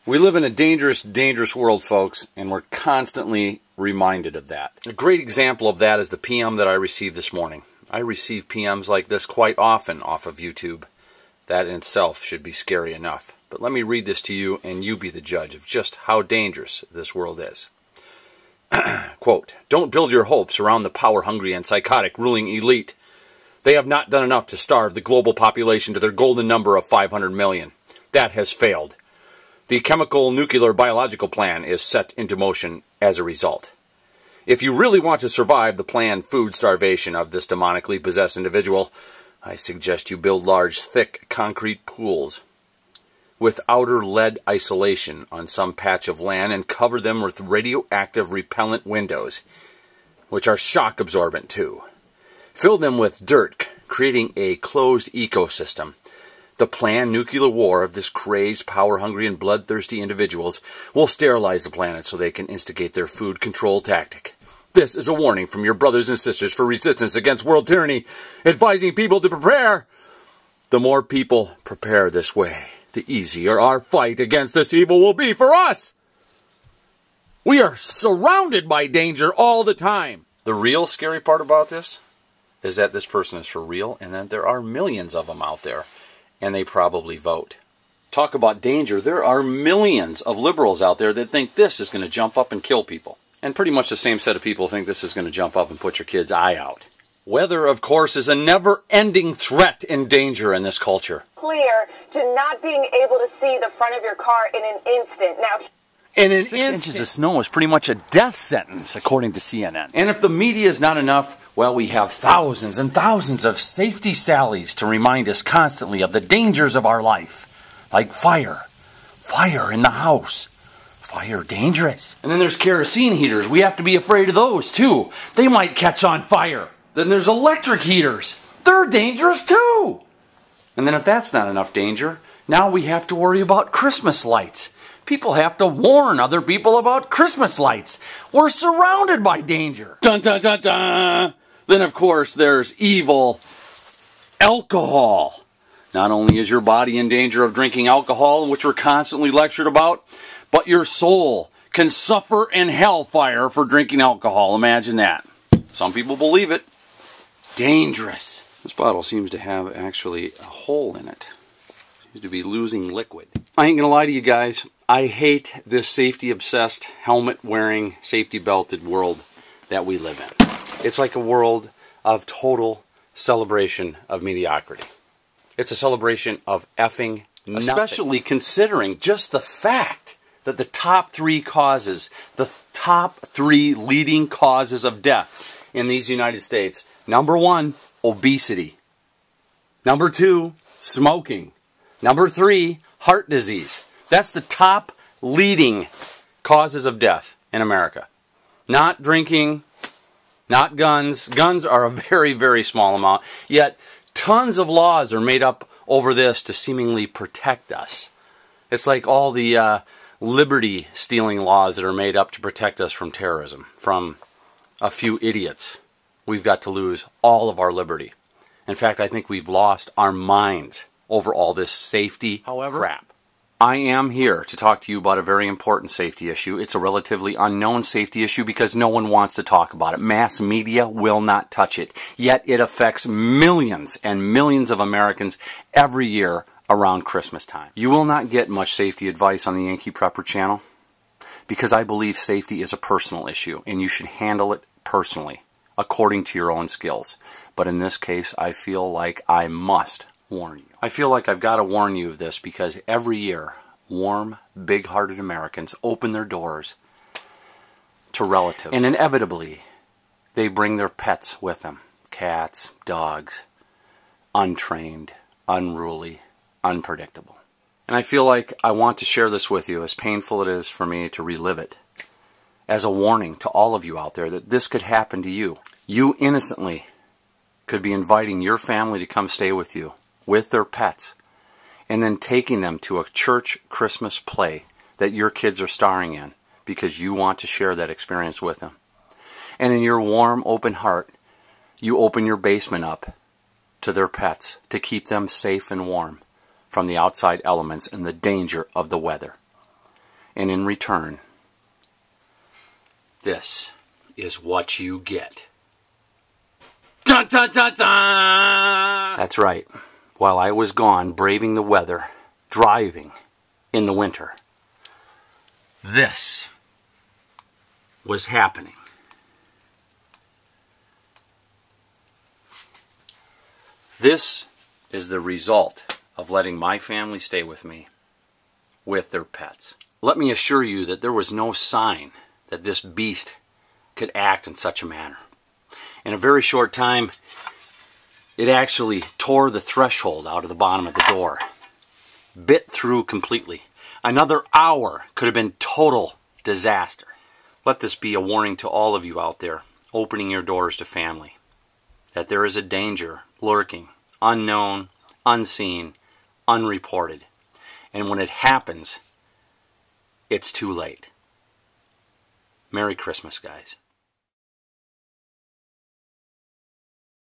We live in a dangerous, dangerous world, folks, and we're constantly reminded of that. A great example of that is the PM that I received this morning. I receive PMs like this quite often off of YouTube. That in itself should be scary enough. But let me read this to you, and you be the judge of just how dangerous this world is. Quote, "Don't build your hopes around the power-hungry and psychotic ruling elite. They have not done enough to starve the global population to their golden number of 500 million. That has failed. The chemical, nuclear, biological plan is set into motion as a result. If you really want to survive the planned food starvation of this demonically possessed individual, I suggest you build large, thick, concrete pools with outer lead isolation on some patch of land and cover them with radioactive repellent windows, which are shock absorbent too. Fill them with dirt, creating a closed ecosystem. The planned nuclear war of this crazed, power-hungry, and bloodthirsty individuals will sterilize the planet so they can instigate their food control tactic. This is a warning from your brothers and sisters for resistance against world tyranny, advising people to prepare. The more people prepare this way, the easier our fight against this evil will be for us. We are surrounded by danger all the time." The real scary part about this is that this person is for real and that there are millions of them out there, and they probably vote. Talk about danger. There are millions of liberals out there that think this is going to jump up and kill people. And pretty much the same set of people think this is going to jump up and put your kid's eye out. Weather, of course, is a never-ending threat and danger in this culture. Clear to not being able to see the front of your car in an instant. Now, in an 6 inches of snow is pretty much a death sentence, according to CNN. And if the media is not enough, well, we have thousands and thousands of safety sallies to remind us constantly of the dangers of our life. Like fire. Fire in the house. Fire dangerous. And then there's kerosene heaters. We have to be afraid of those, too. They might catch on fire. Then there's electric heaters. They're dangerous, too. And then if that's not enough danger, now we have to worry about Christmas lights. People have to warn other people about Christmas lights. We're surrounded by danger. Dun, dun, dun, dun. Then, of course, there's evil alcohol. Not only is your body in danger of drinking alcohol, which we're constantly lectured about, but your soul can suffer in hellfire for drinking alcohol. Imagine that. Some people believe it. Dangerous. This bottle seems to have actually a hole in it. Seems to be losing liquid. I ain't gonna lie to you guys. I hate this safety-obsessed, helmet-wearing, safety-belted world that we live in. It's like a world of total celebration of mediocrity. It's a celebration of effing nothing. Especially considering just the fact that the top 3 causes, the top 3 leading causes of death in these United States. Number 1, obesity. Number 2, smoking. Number 3, heart disease. That's the top leading causes of death in America. Not drinking, not guns. Guns are a very, very small amount. Yet, tons of laws are made up over this to seemingly protect us. It's like all the liberty-stealing laws that are made up to protect us from terrorism, from a few idiots. We've got to lose all of our liberty. In fact, I think we've lost our minds over all this safety crap. I am here to talk to you about a very important safety issue. It's a relatively unknown safety issue because no one wants to talk about it. Mass media will not touch it. Yet it affects millions and millions of Americans every year around Christmas time. You will not get much safety advice on the Yankee Prepper channel because I believe safety is a personal issue and you should handle it personally, according to your own skills. But in this case, I feel like I must warn you. I feel like I've got to warn you of this because every year, warm, big-hearted Americans open their doors to relatives. And inevitably, they bring their pets with them. Cats, dogs, untrained, unruly, unpredictable. And I feel like I want to share this with you, as painful it is for me to relive it, as a warning to all of you out there that this could happen to you. You innocently could be inviting your family to come stay with you, with their pets, and then taking them to a church Christmas play that your kids are starring in because you want to share that experience with them. And in your warm, open heart, you open your basement up to their pets to keep them safe and warm from the outside elements and the danger of the weather. And in return, this is what you get. Dun, dun, dun, dun! That's right. While I was gone braving the weather, driving in the winter, this was happening. This is the result of letting my family stay with me with their pets. Let me assure you that there was no sign that this beast could act in such a manner. In a very short time, it actually tore the threshold out of the bottom of the door. Bit through completely. Another hour could have been total disaster. Let this be a warning to all of you out there opening your doors to family, that there is a danger lurking, unknown, unseen, unreported. And when it happens, it's too late. Merry Christmas, guys.